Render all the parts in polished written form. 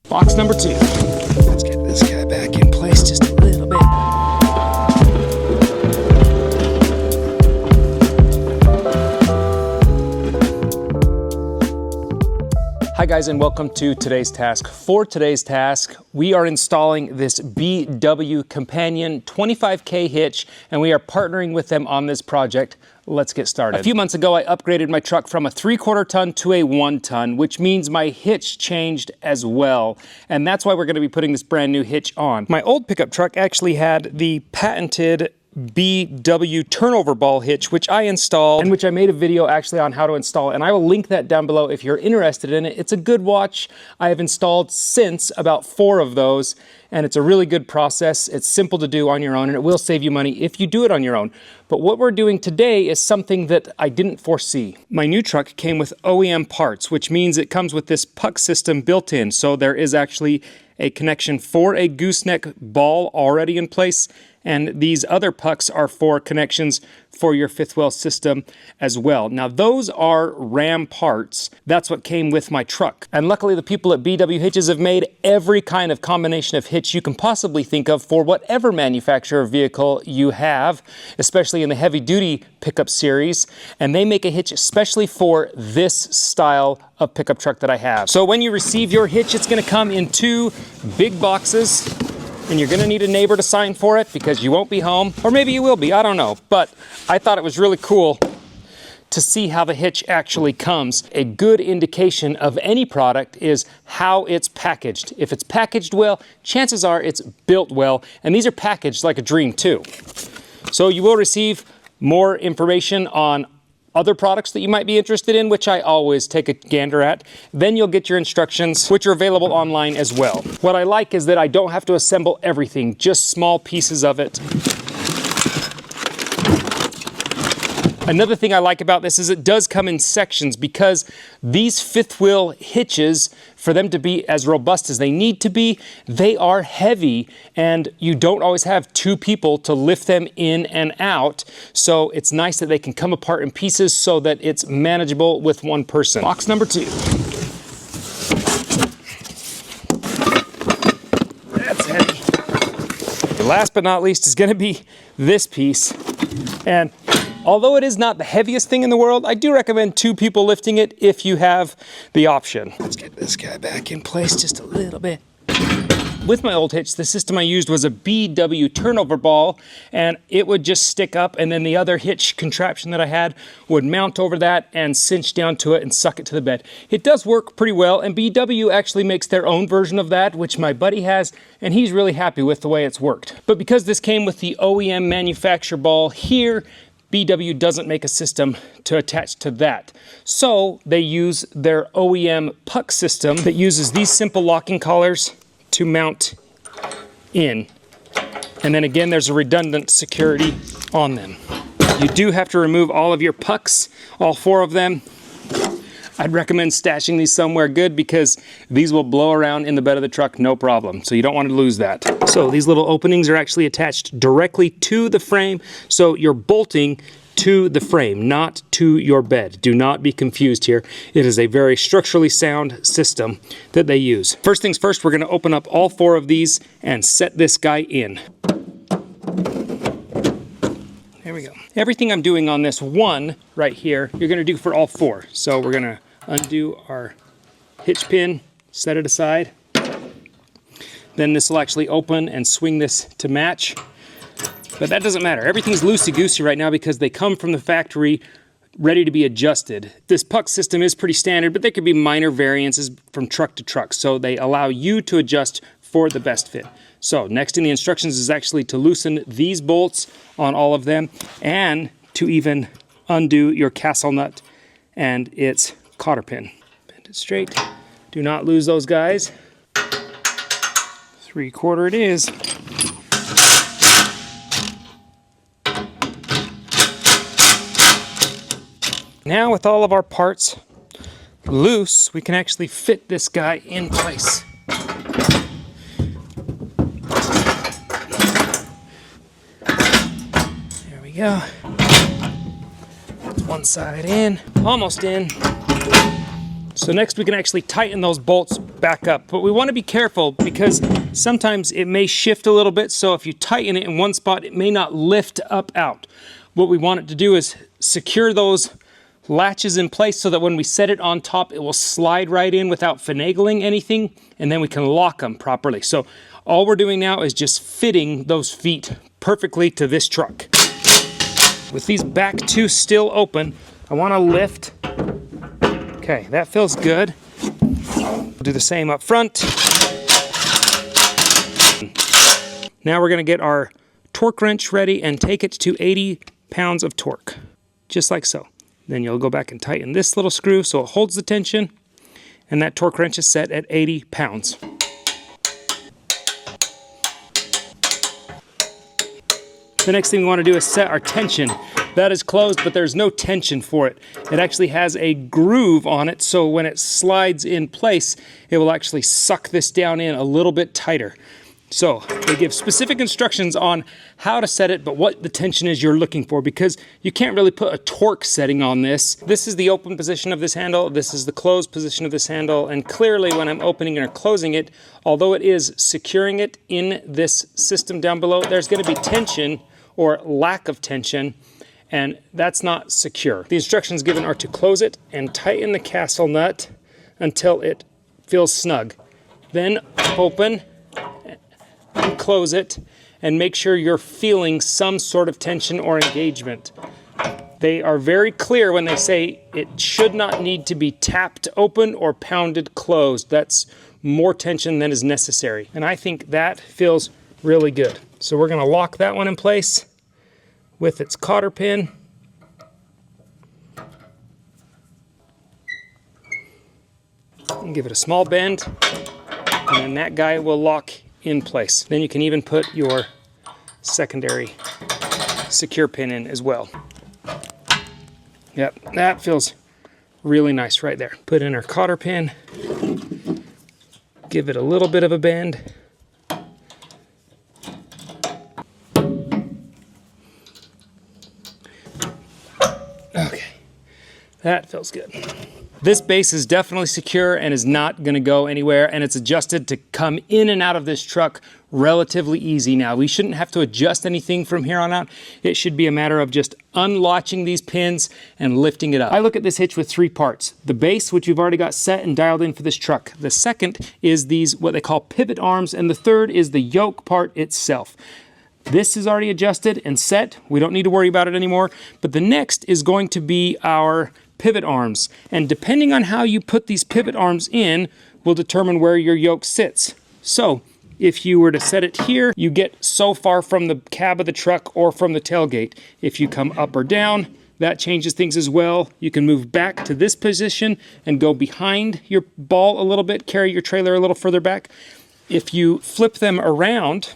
Box number 2. Let's get this guy back in place just a little bit. Hi guys, and welcome to today's task. For today's task, we are installing this B&W Companion 25K hitch, and we are partnering with them on this project. Let's get started. A few months ago, I upgraded my truck from a 3/4 ton to a 1 ton, which means my hitch changed as well. And that's why we're gonna be putting this brand new hitch on. My old pickup truck actually had the patented B&W turnover ball hitch, which I installed and which I made a video actually on how to install, and I will link that down below if you're interested in it. It's a good watch. I have installed since about 4 of those, and it's a really good process. It's simple to do on your own, and it will save you money if you do it on your own. But what we're doing today is something that I didn't foresee. My new truck came with OEM parts, which means it comes with this puck system built in. So there is actually a connection for a gooseneck ball already in place, and these other pucks are for connections for your fifth wheel system as well. Now those are Ram parts. That's what came with my truck. And luckily the people at B&W Hitches have made every kind of combination of hitch you can possibly think of for whatever manufacturer vehicle you have, especially in the heavy duty pickup series. And they make a hitch especially for this style of pickup truck that I have. So when you receive your hitch, it's gonna come in 2 big boxes. And you're gonna need a neighbor to sign for it because you won't be home, or maybe you will be, I don't know. But I thought it was really cool to see how the hitch actually comes. A good indication of any product is how it's packaged. If it's packaged well, chances are it's built well, and these are packaged like a dream too. So you will receive more information on other products that you might be interested in, which I always take a gander at. Then you'll get your instructions, which are available online as well. What I like is that I don't have to assemble everything, just small pieces of it. Another thing I like about this is it does come in sections, because these fifth wheel hitches, for them to be as robust as they need to be, they are heavy, and you don't always have 2 people to lift them in and out. So it's nice that they can come apart in pieces so that it's manageable with 1 person. Box number 2. That's heavy. Last but not least is gonna be this piece. And although it is not the heaviest thing in the world, I do recommend 2 people lifting it if you have the option. Let's get this guy back in place just a little bit. With my old hitch, the system I used was a B&W turnover ball, and it would just stick up, and then the other hitch contraption that I had would mount over that and cinch down to it and suck it to the bed. It does work pretty well, and B&W actually makes their own version of that, which my buddy has, and he's really happy with the way it's worked. But because this came with the OEM manufacturer ball here, B&W doesn't make a system to attach to that. So they use their OEM puck system that uses these simple locking collars to mount in. And then again, there's a redundant security on them. You do have to remove all of your pucks, all 4 of them. I'd recommend stashing these somewhere good, because these will blow around in the bed of the truck no problem. So you don't want to lose that. So these little openings are actually attached directly to the frame. So you're bolting to the frame, not to your bed. Do not be confused here. It is a very structurally sound system that they use. First things first, we're going to open up all 4 of these and set this guy in. There we go. Everything I'm doing on this one right here, you're going to do for all 4. So we're going to undo our hitch pin, set it aside. Then this will actually open and swing this to match. But that doesn't matter. Everything's loosey-goosey right now because they come from the factory ready to be adjusted. This puck system is pretty standard, but there could be minor variances from truck to truck. So they allow you to adjust for the best fit. So next in the instructions is actually to loosen these bolts on all of them, and to even undo your castle nut and its cotter pin. Bend it straight. Do not lose those guys. 3/4 it is. Now with all of our parts loose, we can actually fit this guy in place. There we go. One side in, almost in. So next we can actually tighten those bolts back up. But we want to be careful because sometimes it may shift a little bit, so if you tighten it in one spot, it may not lift up out. What we want it to do is secure those latches in place so that when we set it on top, it will slide right in without finagling anything, and then we can lock them properly. So all we're doing now is just fitting those feet perfectly to this truck. With these back two still open, I want to lift. Okay, that feels good. We'll do the same up front. Now we're going to get our torque wrench ready and take it to 80 pounds of torque, just like so. Then you'll go back and tighten this little screw so it holds the tension, and that torque wrench is set at 80 pounds. The next thing we want to do is set our tension. That is closed, but there's no tension for it. It actually has a groove on it, so when it slides in place, it will actually suck this down in a little bit tighter. So they give specific instructions on how to set it, but what the tension is you're looking for, because you can't really put a torque setting on this. This is the open position of this handle, this is the closed position of this handle, and clearly when I'm opening or closing it, although it is securing it in this system down below, there's going to be tension or lack of tension, and that's not secure. The instructions given are to close it and tighten the castle nut until it feels snug. Then open and close it and make sure you're feeling some sort of tension or engagement. They are very clear when they say it should not need to be tapped open or pounded closed. That's more tension than is necessary. And I think that feels really good. So we're going to lock that one in place with its cotter pin. And give it a small bend, and then that guy will lock in place. Then you can even put your secondary secure pin in as well. Yep, that feels really nice right there. Put in our cotter pin, give it a little bit of a bend. Okay, that feels good. This base is definitely secure and is not going to go anywhere, and it's adjusted to come in and out of this truck relatively easy now. We shouldn't have to adjust anything from here on out. It should be a matter of just unlatching these pins and lifting it up. I look at this hitch with three parts. The base, which we've already got set and dialed in for this truck. The second is these, what they call pivot arms, and the third is the yoke part itself. This is already adjusted and set. We don't need to worry about it anymore. But the next is going to be our pivot arms. And depending on how you put these pivot arms in will determine where your yoke sits. So if you were to set it here, you get so far from the cab of the truck or from the tailgate. If you come up or down, that changes things as well. You can move back to this position and go behind your ball a little bit, carry your trailer a little further back. If you flip them around,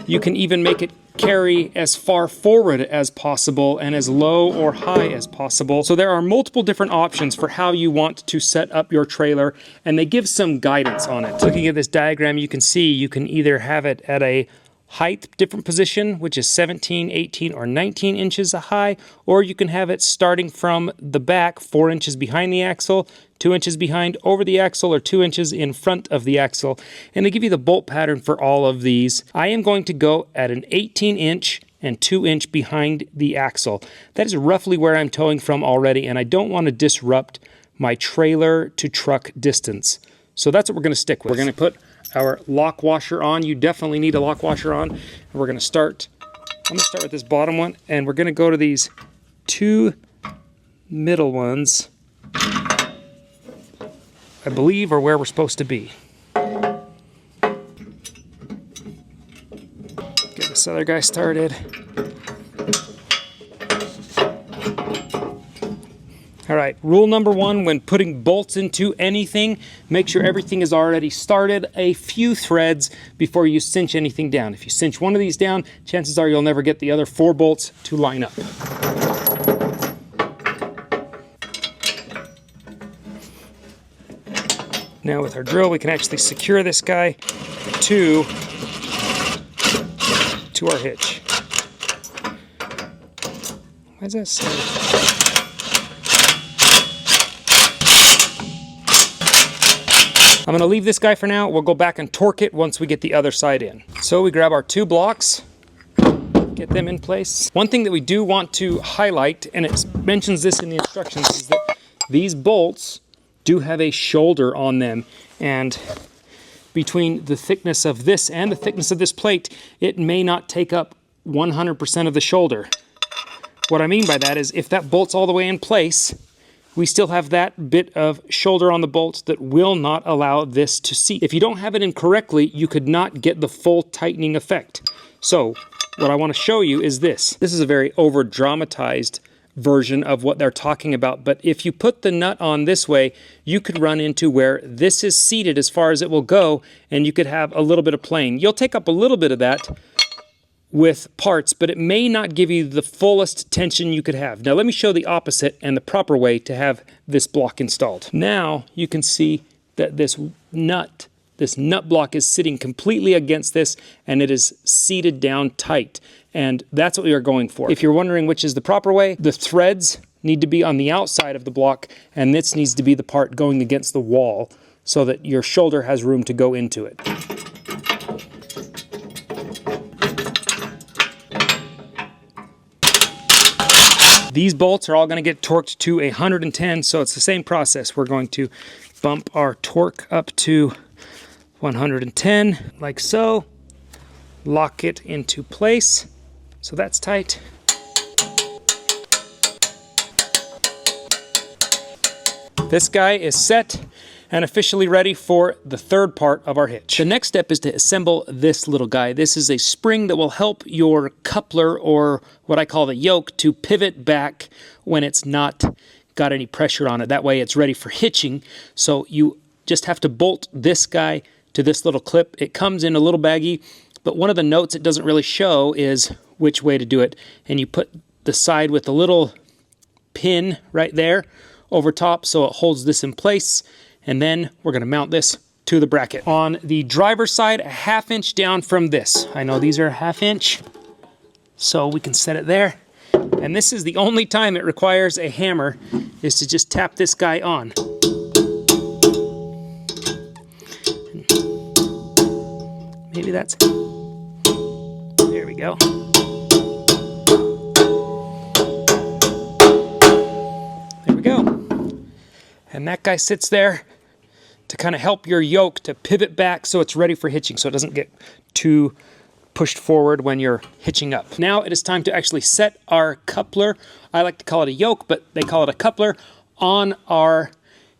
you can even make it carry as far forward as possible and as low or high as possible. So there are multiple different options for how you want to set up your trailer, and they give some guidance on it. Looking at this diagram, you can see you can either have it at a height different position, which is 17, 18, or 19 inches high, or you can have it starting from the back 4 inches behind the axle, 2 inches behind over the axle, or 2 inches in front of the axle. And they give you the bolt pattern for all of these. I am going to go at an 18-inch and 2-inch behind the axle. That is roughly where I'm towing from already, and I don't want to disrupt my trailer to truck distance. So that's what we're going to stick with. We're going to put our lock washer on. You definitely need a lock washer on. And we're going to start, I'm going to start with this bottom one, and we're going to go to these two middle ones, I believe, are where we're supposed to be. Get this other guy started. All right, rule number one when putting bolts into anything, make sure everything is already started a few threads before you cinch anything down. If you cinch one of these down, chances are you'll never get the other 4 bolts to line up. Now with our drill, we can actually secure this guy to our hitch. Why does that say? I'm gonna leave this guy for now. We'll go back and torque it once we get the other side in. So we grab our 2 blocks, get them in place. One thing that we do want to highlight, and it mentions this in the instructions, is that these bolts do have a shoulder on them, and between the thickness of this and the thickness of this plate, it may not take up 100% of the shoulder. What I mean by that is if that bolt's all the way in place, we still have that bit of shoulder on the bolt that will not allow this to seat. If you don't have it in correctly, you could not get the full tightening effect. So what I want to show you is this. This is a very over-dramatized version of what they're talking about, but if you put the nut on this way, you could run into where this is seated as far as it will go, and you could have a little bit of playing. You'll take up a little bit of that with parts, but it may not give you the fullest tension you could have. Now let me show the opposite and the proper way to have this block installed. Now you can see that this nut block is sitting completely against this, and it is seated down tight. And that's what we are going for. If you're wondering which is the proper way, the threads need to be on the outside of the block, and this needs to be the part going against the wall so that your shoulder has room to go into it. These bolts are all going to get torqued to 110, so it's the same process. We're going to bump our torque up to 110, like so. Lock it into place, so that's tight. This guy is set and officially ready for the third part of our hitch. The next step is to assemble this little guy. This is a spring that will help your coupler, or what I call the yoke, to pivot back when it's not got any pressure on it. That way it's ready for hitching. So you just have to bolt this guy to this little clip. It comes in a little baggy, but one of the notes it doesn't really show is which way to do it. And you put the side with a little pin right there over top so it holds this in place. And then we're going to mount this to the bracket. On the driver's side, a 1/2 inch down from this. I know these are 1/2 inch, so we can set it there. And this is the only time it requires a hammer, is to just tap this guy on. Maybe that's... There we go. There we go. And that guy sits there to kind of help your yoke to pivot back so it's ready for hitching, so it doesn't get too pushed forward when you're hitching up. Now it is time to actually set our coupler. I like to call it a yoke, but they call it a coupler, on our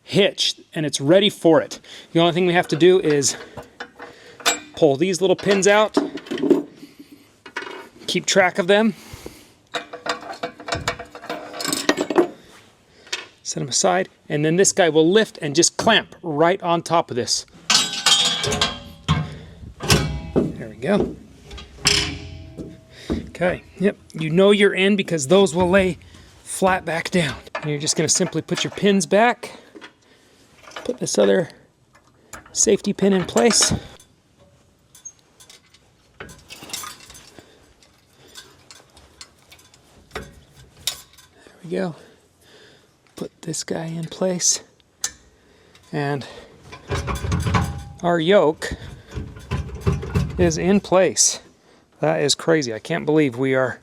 hitch, and it's ready for it. The only thing we have to do is pull these little pins out, keep track of them, set them aside, and then this guy will lift and just clamp right on top of this. There we go. Okay, yep, you know you're in because those will lay flat back down. And you're just going to simply put your pins back, put this other safety pin in place. There we go. Put this guy in place, and our yoke is in place. That is crazy. I can't believe we are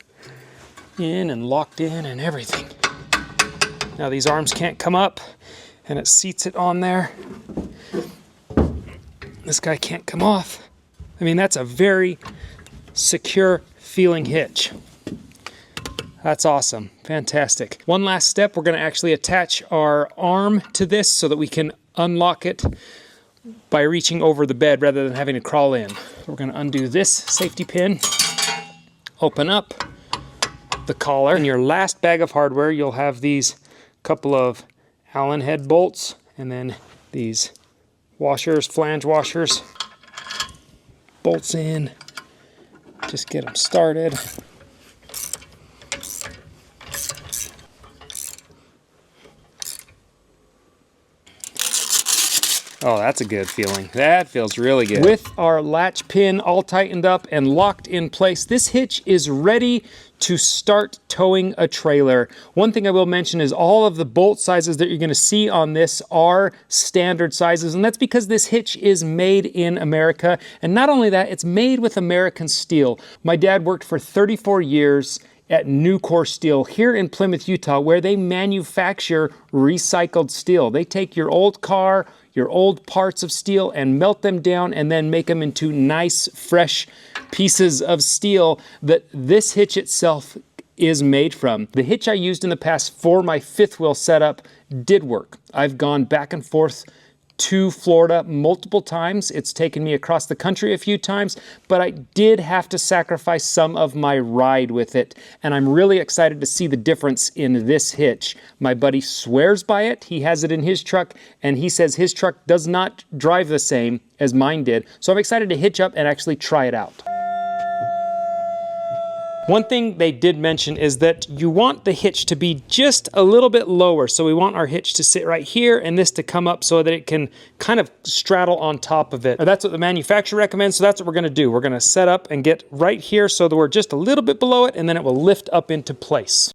in and locked in and everything. Now these arms can't come up, and it seats it on there. This guy can't come off. I mean, that's a very secure feeling hitch. That's awesome. Fantastic. One last step, we're going to actually attach our arm to this so that we can unlock it by reaching over the bed rather than having to crawl in. We're going to undo this safety pin, open up the collar. In your last bag of hardware, you'll have these couple of Allen head bolts, and then these washers, flange washers. Bolts in. Just get them started. Oh, that's a good feeling. That feels really good. With our latch pin all tightened up and locked in place, this hitch is ready to start towing a trailer. One thing I will mention is all of the bolt sizes that you're going to see on this are standard sizes, and that's because this hitch is made in America. And not only that, it's made with American steel. My dad worked for 34 years at Nucor Steel here in Plymouth, Utah, where they manufacture recycled steel. They take your old car, your old parts of steel, and melt them down and then make them into nice, fresh pieces of steel that this hitch itself is made from. The hitch I used in the past for my fifth wheel setup did work. I've gone back and forth to Florida multiple times. It's taken me across the country a few times, but I did have to sacrifice some of my ride with it. And I'm really excited to see the difference in this hitch. My buddy swears by it. He has it in his truck, and he says his truck does not drive the same as mine did. So I'm excited to hitch up and actually try it out. One thing they did mention is that you want the hitch to be just a little bit lower. So we want our hitch to sit right here and this to come up so that it can kind of straddle on top of it. Or that's what the manufacturer recommends, so that's what we're gonna do. We're gonna set up and get right here so that we're just a little bit below it, and then it will lift up into place.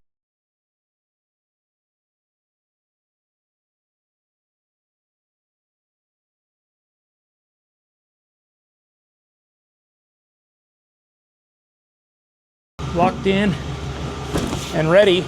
Locked in and ready.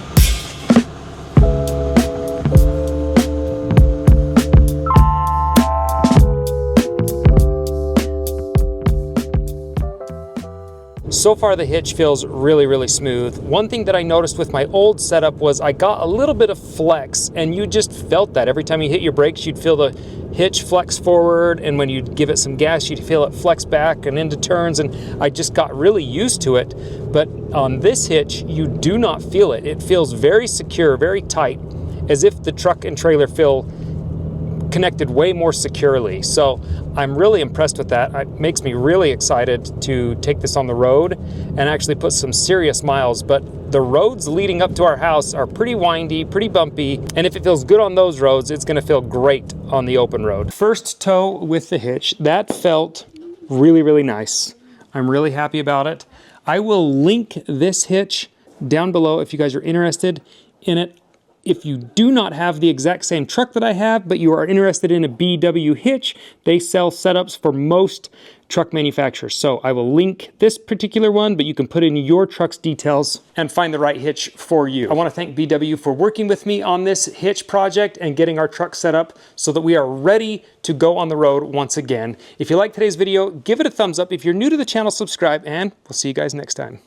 So far the hitch feels really, really smooth. One thing that I noticed with my old setup was I got a little bit of flex, and you just felt that. Every time you hit your brakes, you'd feel the hitch flex forward, and when you'd give it some gas, you'd feel it flex back and into turns, and I just got really used to it. But on this hitch, you do not feel it. It feels very secure, very tight, as if the truck and trailer feel connected way more securely. So I'm really impressed with that. It makes me really excited to take this on the road and actually put some serious miles. But the roads leading up to our house are pretty windy, pretty bumpy, and if it feels good on those roads, it's gonna feel great on the open road. First tow with the hitch, that felt really, really nice. I'm really happy about it. I will link this hitch down below if you guys are interested in it. If you do not have the exact same truck that I have, but you are interested in a B&W hitch, they sell setups for most truck manufacturers. So I will link this particular one, but you can put in your truck's details and find the right hitch for you. I want to thank B&W for working with me on this hitch project and getting our truck set up so that we are ready to go on the road once again. If you like today's video, give it a thumbs up. If you're new to the channel, subscribe, and we'll see you guys next time.